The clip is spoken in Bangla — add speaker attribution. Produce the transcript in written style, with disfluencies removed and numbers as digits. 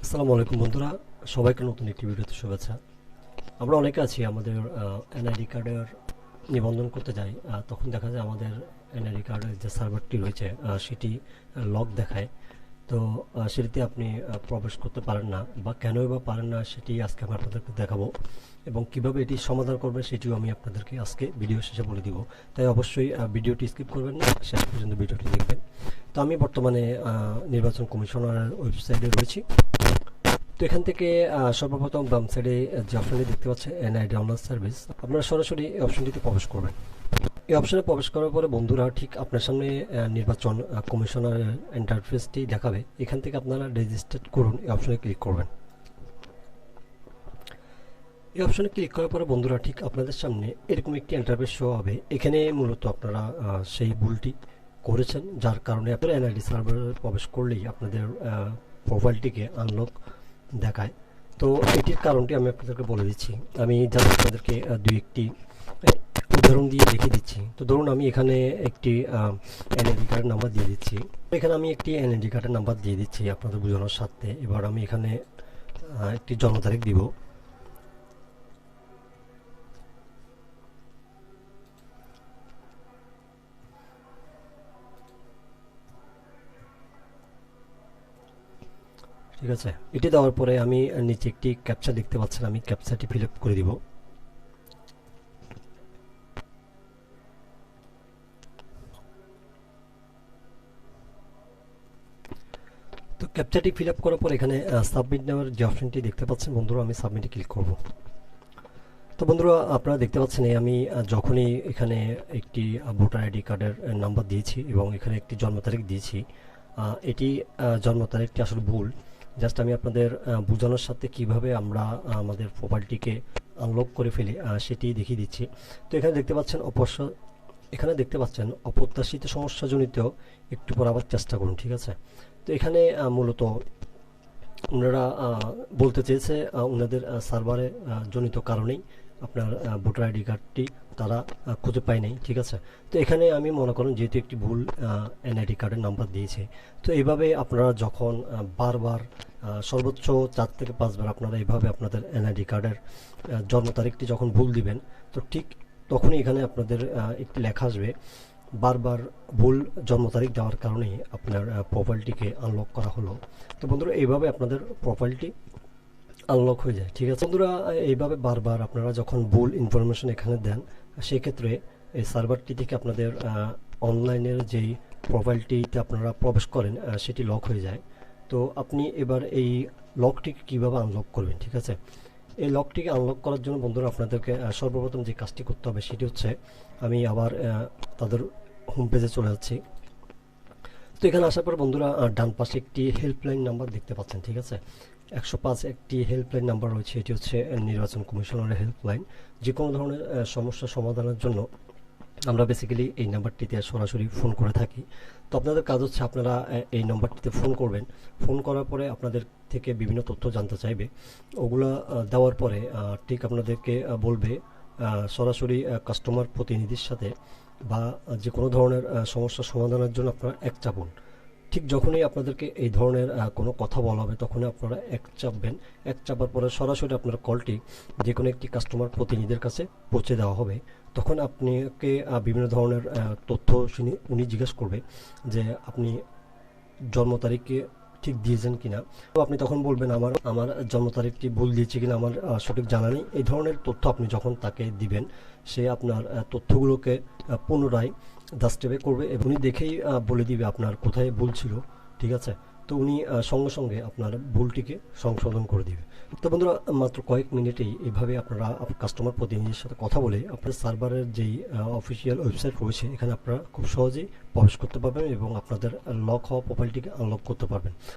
Speaker 1: আসসালামু আলাইকুম বন্ধুরা, সবাইকে নতুন একটি ভিডিওতে শুভেচ্ছা। আমরা অনেকে আছি আমাদের এনআইডি কার্ডের নিবন্ধন করতে যাই, তখন দেখা যায় আমাদের এনআইডি কার্ডের যে সার্ভারটি রয়েছে সেটি লক দেখায়। তো সেটিতে আপনি প্রবেশ করতে পারেন না, বা কেনই বা পারেন না সেটি আজকে আমি আপনাদেরকে দেখাবো, এবং কিভাবে এটি সমাধান করবেন সেটিও আমি আপনাদেরকে আজকে ভিডিও শেষে বলে দিব। তাই অবশ্যই ভিডিওটি স্কিপ করবেন না, শেষ পর্যন্ত ভিডিওটি দেখবেন। তো আমি বর্তমানে নির্বাচন কমিশনারের ওয়েবসাইটে রয়েছি। তো এখান থেকে সর্বপ্রথম বাম সাইডে যে অপশনটি দেখতে পাচ্ছেন এনআইডি অনলাইন সার্ভিস, আপনারা সরাসরি এই অপশনটিতে প্রবেশ করবেন। এই অপশনে প্রবেশ করার পরে বন্ধুরা ঠিক আপনার সামনে নির্বাচন কমিশনারের ইন্টারফেসটি দেখাবে। এখান থেকে আপনারা রেজিস্টার করুন, এই অপশনে ক্লিক করবেন। এই অপশনে ক্লিক করার পরে বন্ধুরা ঠিক আপনাদের সামনে এরকম একটি ইন্টারফেস শো হবে। এখানে মূলত আপনারা সেই ভুলটি করেছেন, যার কারণে আপনারা এনআইডি সার্ভারে প্রবেশ করলেই আপনাদের প্রোফাইলটিকে আনলক দেখায়। তো এটির কারণটি আমি আপনাদেরকে বলে দিচ্ছি। আমি জাস্ট আপনাদেরকে দুই একটি উদাহরণ দিয়ে দেখিয়ে দিচ্ছি। তো ধরুন আমি এখানে একটি এনআইডি কার্ডের নাম্বার দিয়ে দিচ্ছি। এখানে আমি একটি এনআইডি কার্ডের নাম্বার দিয়ে দিচ্ছি আপনাদের বোঝানোর সাথে। এবার আমি এখানে একটি জন্ম তারিখ দিব। ঠিক আছে, এটি দেওয়ার পরে আমি নিচে একটি ক্যাপচা দেখতে পাচ্ছেন, আমি ক্যাপচাটি ফিল আপ করে দিব। তো ক্যাপচাটি ফিল আপ করার পর এখানে সাবমিট নেওয়ার যে অপশনটি দেখতে পাচ্ছেন বন্ধুরা, আমি সাবমিটে ক্লিক করব। তো বন্ধুরা আপনারা দেখতে পাচ্ছেন আমি যখনই এখানে একটি ভোটার আইডি কার্ডের নাম্বার দিয়েছি এবং এখানে একটি জন্ম তারিখ দিয়েছি, এটি জন্ম তারিখটি আসলে ভুল। জাস্ট আমি আপনাদের বোঝানোর সাথে কিভাবে আমরা আমাদের প্রোফাইলটিকে আনলক করে ফেলি সেটি দেখিয়ে দিচ্ছি। তো এখানে দেখতে পাচ্ছেন অপ্রত্যাশিত সমস্যাজনিত একটু পর আবার চেষ্টা করুন। ঠিক আছে, তো এখানে মূলত ওনারা বলতে চেয়েছে ওনাদের সার্ভারে জনিত কারণেই আপনার ভোটার আইডি কার্ডটি তারা খুঁজে পায় নাই। ঠিক আছে, তো এখানে আমি মনে করেন যেহেতু একটি ভুল এনআইডি কার্ডের নাম্বার দিয়েছে, তো এইভাবে আপনারা যখন বারবার সর্বোচ্চ 4 থেকে 5 বার আপনারা এইভাবে আপনাদের এনআইডি কার্ডের জন্ম তারিখটি যখন ভুল দিবেন, তো ঠিক তখনই এখানে আপনাদের একটি লেখা আসবে বারবার ভুল জন্ম তারিখ দেওয়ার কারণে আপনার প্রোফাইলটিকে আনলক করা হলো। তো বন্ধুরা এইভাবে আপনাদের প্রোফাইলটি আনলক হয়ে যায়। ঠিক আছে বন্ধুরা, এইভাবে বারবার আপনারা যখন ভুল ইনফরমেশন এখানে দেন, সেই ক্ষেত্রে এই সার্ভারটি থেকে আপনাদের অনলাইনের যেই প্রোফাইলটিতে আপনারা প্রবেশ করেন সেটি লক হয়ে যায়। তো আপনি এবার এই লকটিকে কীভাবে আনলক করবেন? ঠিক আছে, এই লকটিকে আনলক করার জন্য বন্ধুরা আপনাদেরকে সর্বপ্রথম যে কাজটি করতে হবে সেটি হচ্ছে, আমি আবার তাদের হোম পেজে চলে যাচ্ছি। তো এখানে আসার পর বন্ধুরা ডান পাশে একটি হেল্পলাইন নাম্বার দেখতে পাচ্ছেন। ঠিক আছে, 105 একটি হেল্পলাইন নাম্বার রয়েছে। এটি হচ্ছে নির্বাচন কমিশনারের হেল্পলাইন। যে কোনো ধরনের সমস্যা সমাধানের জন্য আমরা বেসিক্যালি এই নাম্বারটিতে সরাসরি ফোন করে থাকি। তো আপনাদের কাজ হচ্ছে আপনারা এই নাম্বারটিতে ফোন করবেন। ফোন করার পরে আপনাদের থেকে বিভিন্ন তথ্য জানতে চাইবে। ওগুলা দেওয়ার পরে ঠিক আপনাদেরকে বলবে সরাসরি কাস্টমার প্রতিনিধির সাথে বা যে কোনো ধরনের সমস্যা সমাধানের জন্য আপনারা এক চাপুন। ঠিক যখনই আপনাদেরকে এই ধরনের কোনো কথা বলা হবে তখনই আপনারা এক চাপবেন। এক চাপার পরে সরাসরি আপনার কলটি যে কোনো একটি কাস্টমার প্রতিনিধির কাছে পৌঁছে দেওয়া হবে। তখন আপনাকে বিভিন্ন ধরনের তথ্য উনি জিজ্ঞেস করবে যে আপনি জন্ম তারিখকে ঠিক দিয়েছেন কিনা। তো আপনি তখন বলবেন আমার আমার জন্ম তারিখটি ভুল দিয়েছে কিনা আমার সঠিক জানা নেই। এই ধরনের তথ্য আপনি যখন তাকে দিবেন, সে আপনার তথ্যগুলোকে পুনরায় দাস্টেবে করবে এবং উনি দেখেই বলে দিবে আপনার কোথায় ভুল ছিল। ঠিক আছে, তো উনি সঙ্গে সঙ্গে আপনার ভুলটিকে সংশোধন করে দিবে। তো বন্ধুরা মাত্র কয়েক মিনিটেই এইভাবে আপনারা কাস্টমার প্রতিনিধির সাথে কথা বলে আপনার সার্ভারের যেই অফিসিয়াল ওয়েবসাইট রয়েছে এখানে আপনারা খুব সহজেই প্রবেশ করতে পারবেন এবং আপনাদের লক হওয়া প্রোফাইলটিকে আনলক করতে পারবেন।